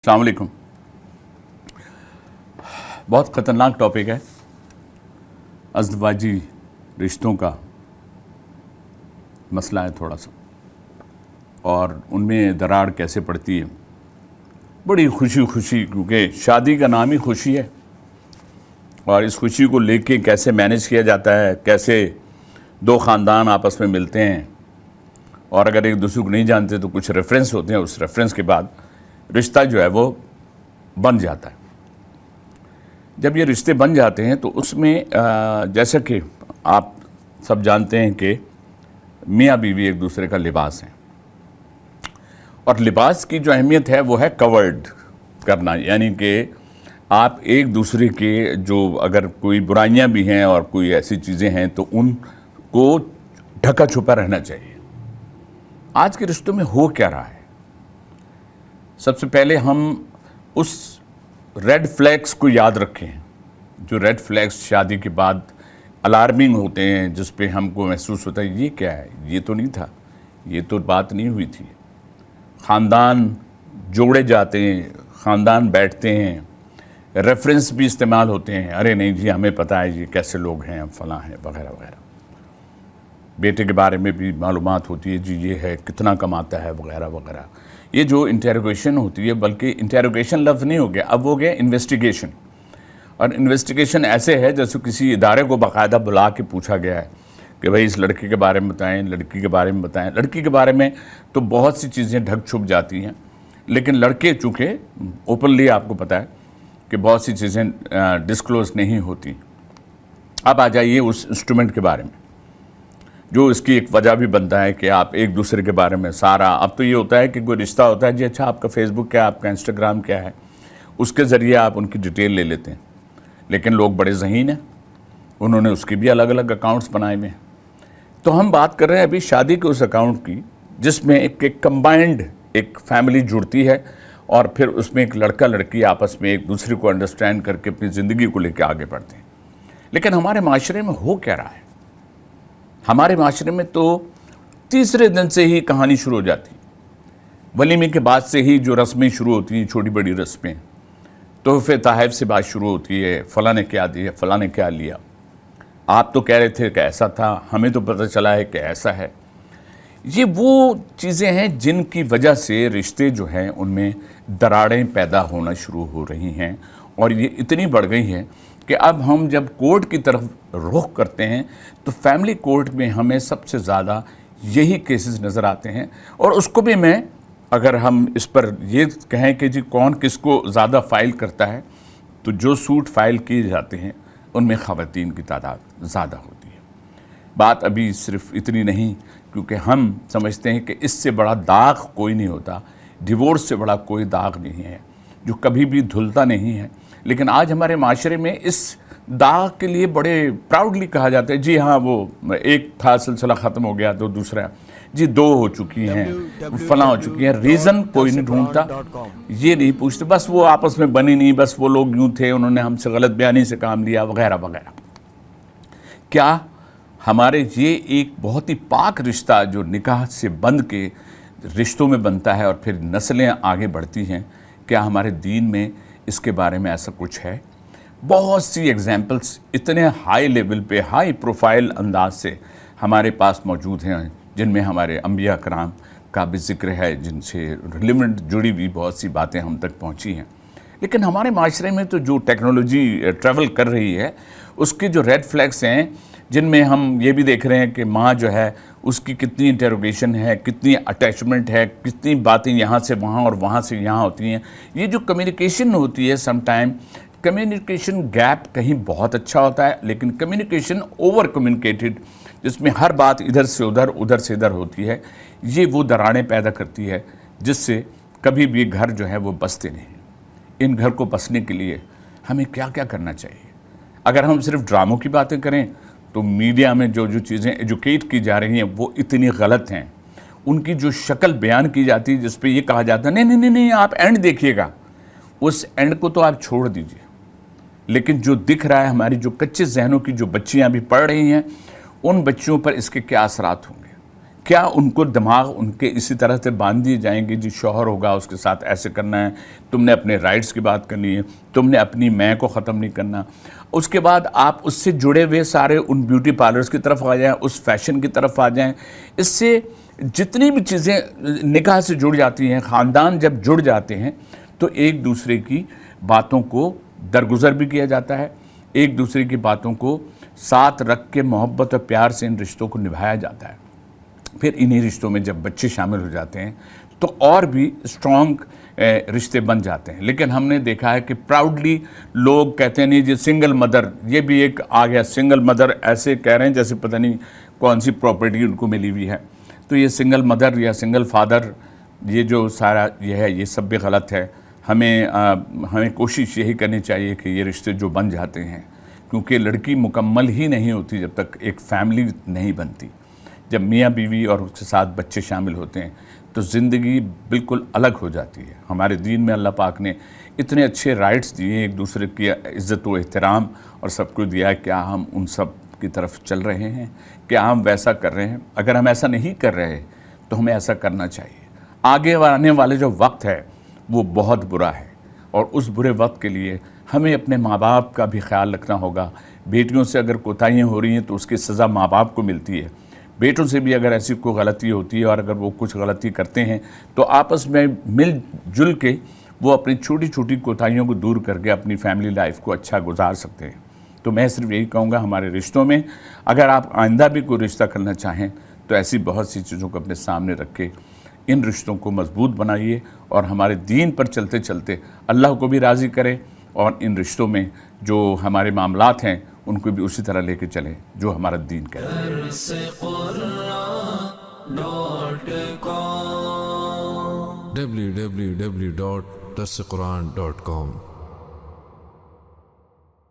السلام علیکم. بہت خطرناک ٹاپک ہے ازدواجی رشتوں کا مسئلہ ہے تھوڑا سا، اور ان میں دراڑ کیسے پڑتی ہے. بڑی خوشی کیونکہ شادی کا نام ہی خوشی ہے، اور اس خوشی کو لے کے کیسے مینیج کیا جاتا ہے، کیسے دو خاندان آپس میں ملتے ہیں، اور اگر ایک دوسرے کو نہیں جانتے تو کچھ ریفرنس ہوتے ہیں، اس ریفرنس کے بعد رشتہ جو ہے وہ بن جاتا ہے. جب یہ رشتے بن جاتے ہیں تو اس میں جیسا کہ آپ سب جانتے ہیں کہ میاں بیوی ایک دوسرے کا لباس ہیں، اور لباس کی جو اہمیت ہے وہ ہے کورڈ کرنا، یعنی کہ آپ ایک دوسرے کے جو اگر کوئی برائیاں بھی ہیں اور کوئی ایسی چیزیں ہیں تو ان کو ڈھکا چھپا رہنا چاہیے. آج کے رشتوں میں ہو کیا رہا ہے؟ سب سے پہلے ہم اس ریڈ فلیگز کو یاد رکھیں، جو ریڈ فلیگز شادی کے بعد الارمنگ ہوتے ہیں، جس پہ ہم کو محسوس ہوتا ہے یہ کیا ہے، یہ تو نہیں تھا، یہ تو بات نہیں ہوئی تھی. خاندان جوڑے جاتے ہیں، خاندان بیٹھتے ہیں، ریفرنس بھی استعمال ہوتے ہیں، ارے نہیں جی ہمیں پتہ ہے یہ کیسے لوگ ہیں، فلاں ہیں وغیرہ وغیرہ. بیٹے کے بارے میں بھی معلومات ہوتی ہے، جی یہ ہے کتنا کماتا ہے وغیرہ وغیرہ. یہ جو انٹیروگیشن ہوتی ہے، بلکہ انٹیروگیشن لفظ نہیں ہو گیا، اب ہو گیا انویسٹیگیشن. اور انویسٹیگیشن ایسے ہے جیسے کسی ادارے کو باقاعدہ بلا کے پوچھا گیا ہے کہ بھائی اس لڑکے کے بارے میں بتائیں، لڑکی کے بارے میں بتائیں. لڑکی کے بارے میں تو بہت سی چیزیں ڈھک چھپ جاتی ہیں، لیکن لڑکے چونکہ اوپنلی آپ کو پتہ ہے کہ بہت سی چیزیں ڈسکلوز نہیں ہوتی. اب آ جائیے اس انسٹرومنٹ کے بارے میں، جو اس کی ایک وجہ بھی بنتا ہے کہ آپ ایک دوسرے کے بارے میں سارا، اب تو یہ ہوتا ہے کہ کوئی رشتہ ہوتا ہے جی اچھا آپ کا فیس بک کیا ہے، آپ کا انسٹاگرام کیا ہے، اس کے ذریعے آپ ان کی ڈیٹیل لے لیتے ہیں. لیکن لوگ بڑے ذہین ہیں، انہوں نے اس کی بھی الگ الگ اکاؤنٹس بنائے ہوئے ہیں. تو ہم بات کر رہے ہیں ابھی شادی کے اس اکاؤنٹ کی جس میں ایک کمبائنڈ ایک فیملی جڑتی ہے، اور پھر اس میں ایک لڑکا لڑکی آپس میں ایک دوسرے کو انڈرسٹینڈ کر کے اپنی زندگی کو لے کے آگے بڑھتے ہیں. لیکن ہمارے معاشرے میں ہو کیا رہا ہے؟ ہمارے معاشرے میں تو تیسرے دن سے ہی کہانی شروع ہو جاتی. ولیمے کے بعد سے ہی جو رسمیں شروع ہوتی ہیں، چھوٹی بڑی رسمیں، تحفے تحائف سے بات شروع ہوتی ہے، فلاں نے کیا دیا، فلاں نے کیا لیا، آپ تو کہہ رہے تھے کہ ایسا تھا، ہمیں تو پتہ چلا ہے کہ ایسا ہے. یہ وہ چیزیں ہیں جن کی وجہ سے رشتے جو ہیں ان میں دراڑیں پیدا ہونا شروع ہو رہی ہیں، اور یہ اتنی بڑھ گئی ہیں کہ اب ہم جب کورٹ کی طرف رخ کرتے ہیں تو فیملی کورٹ میں ہمیں سب سے زیادہ یہی کیسز نظر آتے ہیں. اور اس کو بھی میں اگر ہم اس پر یہ کہیں کہ جی کون کس کو زیادہ فائل کرتا ہے، تو جو سوٹ فائل کیے جاتے ہیں ان میں خواتین کی تعداد زیادہ ہوتی ہے. بات ابھی صرف اتنی نہیں، کیونکہ ہم سمجھتے ہیں کہ اس سے بڑا داغ کوئی نہیں ہوتا، ڈیورس سے بڑا کوئی داغ نہیں ہے جو کبھی بھی دھلتا نہیں ہے. لیکن آج ہمارے معاشرے میں اس داغ کے لیے بڑے پراؤڈلی کہا جاتا ہے جی ہاں وہ ایک تھا سلسلہ ختم ہو گیا تو دوسرا، جی دو ہو چکی ہیں، فلاں ہو چکی ہیں. ریزن کوئی نہیں ڈھونڈتا، یہ نہیں پوچھتے، بس وہ آپس میں بنی نہیں، بس وہ لوگ یوں تھے، انہوں نے ہم سے غلط بیانی سے کام لیا وغیرہ وغیرہ. کیا ہمارے یہ ایک بہت ہی پاک رشتہ جو نکاح سے بند کے رشتوں میں بنتا ہے اور پھر نسلیں آگے بڑھتی ہیں، کیا ہمارے دین میں اس کے بارے میں ایسا کچھ ہے؟ بہت سی ایگزامپلس اتنے ہائی لیول پہ، ہائی پروفائل انداز سے ہمارے پاس موجود ہیں، جن میں ہمارے انبیاء کرام کا بھی ذکر ہے، جن سے ریلیونٹ جڑی ہوئی بہت سی باتیں ہم تک پہنچی ہیں. لیکن ہمارے معاشرے میں تو جو ٹیکنالوجی ٹریول کر رہی ہے، اس کے جو ریڈ فلیگس ہیں، جن میں ہم یہ بھی دیکھ رہے ہیں کہ ماں جو ہے اس کی کتنی انٹیروگیشن ہے، کتنی اٹیچمنٹ ہے، کتنی باتیں یہاں سے وہاں اور وہاں سے یہاں ہوتی ہیں. یہ جو کمیونیکیشن ہوتی ہے، سم ٹائم کمیونیکیشن گیپ کہیں بہت اچھا ہوتا ہے، لیکن کمیونیکیشن اوور کمیونیکیٹڈ، جس میں ہر بات ادھر سے ادھر، ادھر سے ادھر ہوتی ہے، یہ وہ دراڑیں پیدا کرتی ہے جس سے کبھی بھی گھر جو ہے وہ بستے نہیں. ان گھر کو بسنے کے لیے ہمیں کیا کیا کرنا چاہیے؟ اگر ہم صرف ڈراموں کی باتیں کریں تو میڈیا میں جو چیزیں ایجوکیٹ کی جا رہی ہیں وہ اتنی غلط ہیں. ان کی جو شکل بیان کی جاتی ہے جس پہ یہ کہا جاتا ہے نہیں نہیں نہیں آپ اینڈ دیکھیے گا، اس اینڈ کو تو آپ چھوڑ دیجئے. لیکن جو دکھ رہا ہے، ہماری جو کچے ذہنوں کی جو بچیاں بھی پڑھ رہی ہیں، ان بچیوں پر اس کے کیا اثرات ہوں گے، کیا ان کو دماغ ان کے اسی طرح سے باندھ دیے جائیں گے جی شوہر ہوگا اس کے ساتھ ایسے کرنا ہے, تم نے اپنے رائٹس کی بات کرنی ہے, تم نے اپنی میں کو ختم نہیں کرنا. اس کے بعد آپ اس سے جڑے ہوئے سارے ان بیوٹی پارلرز کی طرف آ جائیں, اس فیشن کی طرف آ جائیں. اس سے جتنی بھی چیزیں نکاح سے جڑ جاتی ہیں, خاندان جب جڑ جاتے ہیں تو ایک دوسرے کی باتوں کو درگزر بھی کیا جاتا ہے, ایک دوسرے کی باتوں کو ساتھ رکھ کے محبت اور پیار سے ان رشتوں کو نبھایا جاتا ہے. پھر انہی رشتوں میں جب بچے شامل ہو جاتے ہیں تو اور بھی اسٹرانگ رشتے بن جاتے ہیں. لیکن ہم نے دیکھا ہے کہ پراؤڈلی لوگ کہتے ہیں نہیں جی سنگل مدر, یہ بھی ایک آ گیا سنگل مدر, ایسے کہہ رہے ہیں جیسے پتہ نہیں کون سی پراپرٹی ان کو ملی ہوئی ہے. تو یہ سنگل مدر یا سنگل فادر, یہ جو سارا یہ ہے یہ سب بھی غلط ہے. ہمیں کوشش یہی کرنی چاہیے کہ یہ رشتے جو بن جاتے ہیں, کیونکہ لڑکی مکمل ہی نہیں ہوتی جب تک ایک فیملی نہیں بنتی. جب میاں بیوی اور اس کے ساتھ بچے شامل ہوتے ہیں تو زندگی بالکل الگ ہو جاتی ہے. ہمارے دین میں اللہ پاک نے اتنے اچھے رائٹس دیے, ایک دوسرے کی عزت و احترام اور سب کو دیا ہے. کیا ہم ان سب کی طرف چل رہے ہیں؟ کیا ہم ویسا کر رہے ہیں؟ اگر ہم ایسا نہیں کر رہے تو ہمیں ایسا کرنا چاہیے. آگے آنے والے جو وقت ہے وہ بہت برا ہے, اور اس برے وقت کے لیے ہمیں اپنے ماں باپ کا بھی خیال رکھنا ہوگا. بیٹیوں سے اگر کوتاہیاں ہو رہی ہیں تو اس کی سزا ماں باپ کو ملتی ہے. بیٹوں سے بھی اگر ایسی کوئی غلطی ہوتی ہے اور اگر وہ کچھ غلطی کرتے ہیں تو آپس میں مل جل کے وہ اپنی چھوٹی چھوٹی کوتاہیوں کو دور کر کے اپنی فیملی لائف کو اچھا گزار سکتے ہیں. تو میں صرف یہی کہوں گا ہمارے رشتوں میں اگر آپ آئندہ بھی کوئی رشتہ کرنا چاہیں تو ایسی بہت سی چیزوں کو اپنے سامنے رکھ کے ان رشتوں کو مضبوط بنائیے, اور ہمارے دین پر چلتے چلتے اللہ کو بھی راضی کریں, اور ان رشتوں میں جو ہمارے معاملات ہیں ان کو بھی اسی طرح لے کے چلیں جو ہمارا دین کہتا ہے. www.darsequran.com